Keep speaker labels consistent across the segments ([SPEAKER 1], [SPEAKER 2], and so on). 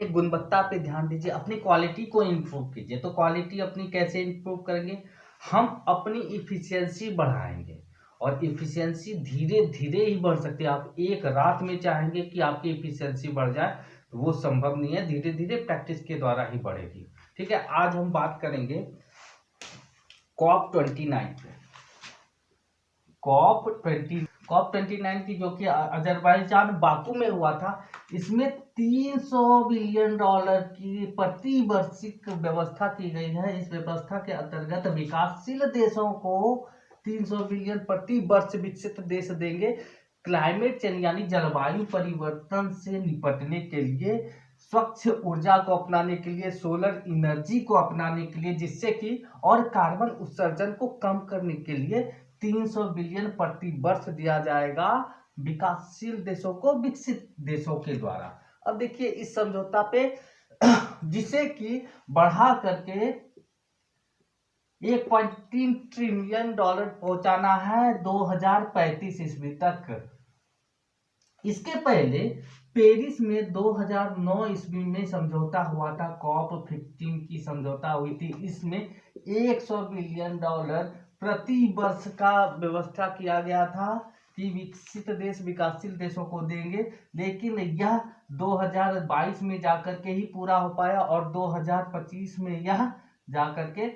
[SPEAKER 1] गुणवत्ता पे ध्यान दीजिए, अपनी क्वालिटी को इम्प्रूव कीजिए। तो क्वालिटी अपनी कैसे इम्प्रूव करेंगे? हम अपनी इफिशियंसी बढ़ाएंगे, और इफिशियंसी धीरे धीरे ही बढ़ सकती है। आप एक रात में चाहेंगे कि आपकी इफिशियंसी बढ़ जाए तो वो संभव नहीं है, धीरे धीरे प्रैक्टिस के द्वारा ही बढ़ेगी। ठीक है, आज हम बात करेंगे COP29 पे। COP29 की, जो कि अजरबैजान बाकू में हुआ था। इसमें $300 बिलियन की प्रति वार्षिक व्यवस्था की गई है। इस व्यवस्था के अंतर्गत विकासशील देशों को 300 बिलियन प्रति वर्ष विकसित देश देंगे क्लाइमेट चेंज यानी जलवायु परिवर्तन से निपटने के लिए, स्वच्छ ऊर्जा को अपनाने के लिए, सोलर एनर्जी को अपनाने के लिए, जिससे कि और कार्बन उत्सर्जन को कम करने के लिए 300 बिलियन प्रति वर्ष दिया जाएगा विकासशील देशों को विकसित देशों के द्वारा। अब देखिए इस समझौता पे जिसे कि बढ़ा करके $1.3 ट्रिलियन पहुंचाना है 2035 ईस्वी तक। इसके पहले पेरिस में 2009 ईस्वी में समझौता हुआ था, COP15 की समझौता हुई थी। इसमें $100 बिलियन प्रति वर्ष का व्यवस्था किया गया था कि विकसित देश विकासशील देशों को देंगे, लेकिन यह 2022 में जाकर के ही पूरा हो पाया और 2025 में यह जाकर के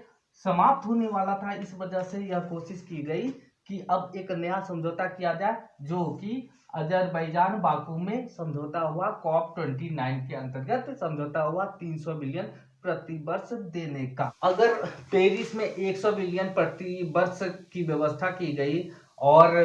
[SPEAKER 1] समाप्त होने वाला था। इस वजह से यह कोशिश की गई कि अब एक नया समझौता किया जाए, जो कि अजरबैजान बाकू में समझौता हुआ। COP29 के अंतर्गत समझौता हुआ 300 बिलियन प्रति वर्ष देने का। अगर पेरिस में 100 बिलियन प्रति वर्ष की व्यवस्था की गई और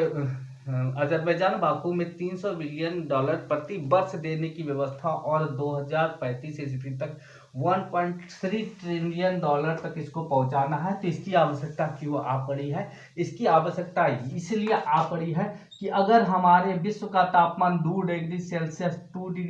[SPEAKER 1] अजरबैजान बाकू में 300 बिलियन प्रति वर्ष देने की व्यवस्था, और 2035 ईस्वी तक 1.3 ट्रिलियन तक इसको पहुंचाना है, तो इसकी आवश्यकता क्यों आ पड़ी है? इसकी आवश्यकता इसलिए आ पड़ी है कि अगर हमारे विश्व का तापमान 2 डिग्री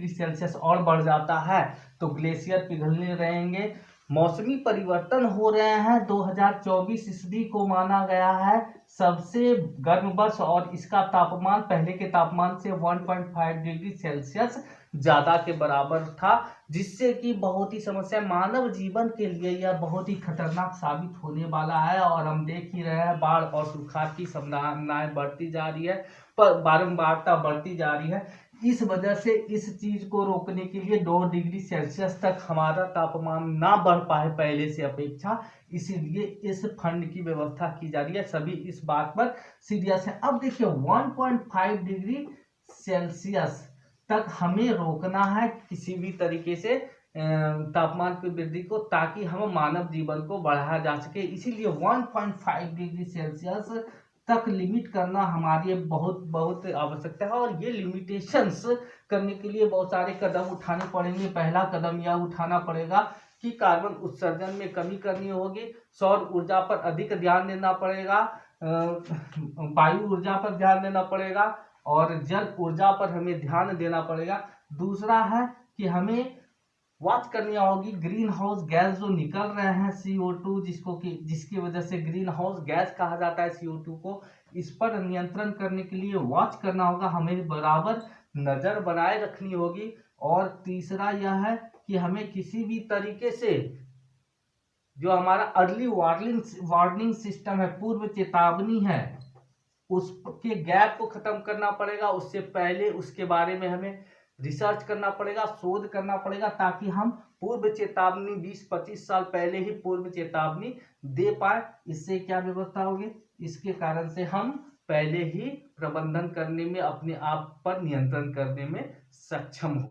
[SPEAKER 1] सेल्सियस और बढ़ जाता है तो ग्लेशियर पिघलने रहेंगे, मौसमी परिवर्तन हो रहे हैं। 2024 ईस्वी को माना गया है सबसे गर्म वर्ष, और इसका तापमान पहले के तापमान से 1.5 डिग्री सेल्सियस ज्यादा के बराबर था, जिससे कि बहुत ही समस्या, मानव जीवन के लिए यह बहुत ही खतरनाक साबित होने वाला है। और हम देख ही रहे हैं बाढ़ और सुखाड़ की संभावनाएं बढ़ती जा रही है, पर बारंबारता बढ़ती जा रही है। इस वजह से इस चीज को रोकने के लिए 2 डिग्री सेल्सियस तक हमारा तापमान ना बढ़ पाए पहले से अपेक्षा, इसीलिए इस फंड की व्यवस्था की जा रही है। सभी इस बात पर सीरियस है। अब देखिए 1.5 डिग्री सेल्सियस तक हमें रोकना है किसी भी तरीके से तापमान की वृद्धि को, ताकि हम मानव जीवन को बढ़ाया जा सके। इसीलिए 1.5 डिग्री सेल्सियस तक लिमिट करना हमारी बहुत आवश्यकता है, और ये लिमिटेशंस करने के लिए बहुत सारे कदम उठाने पड़ेंगे। पहला कदम यह उठाना पड़ेगा कि कार्बन उत्सर्जन में कमी करनी होगी, सौर ऊर्जा पर अधिक ध्यान देना पड़ेगा, वायु ऊर्जा पर ध्यान देना पड़ेगा, और जल ऊर्जा पर हमें ध्यान देना पड़ेगा। दूसरा है कि हमें वॉच करनी होगी ग्रीन हाउस गैस जो निकल रहे हैं CO2, जिसकी वजह से ग्रीन हाउस गैस कहा जाता है CO2 को, इस पर नियंत्रण करने के लिए वॉच करना होगा, हमें बराबर नजर बनाए रखनी होगी। और तीसरा यह है कि हमें किसी भी तरीके से जो हमारा अर्ली वार्निंग सिस्टम है, पूर्व चेतावनी है, उसके गैप को खत्म करना पड़ेगा। उससे पहले उसके बारे में हमें रिसर्च करना पड़ेगा, शोध करना पड़ेगा, ताकि हम पूर्व चेतावनी 20-25 साल पहले ही पूर्व चेतावनी दे पाए। इससे क्या व्यवस्था होगी? इसके कारण से हम पहले ही प्रबंधन करने में, अपने आप पर नियंत्रण करने में सक्षम हो।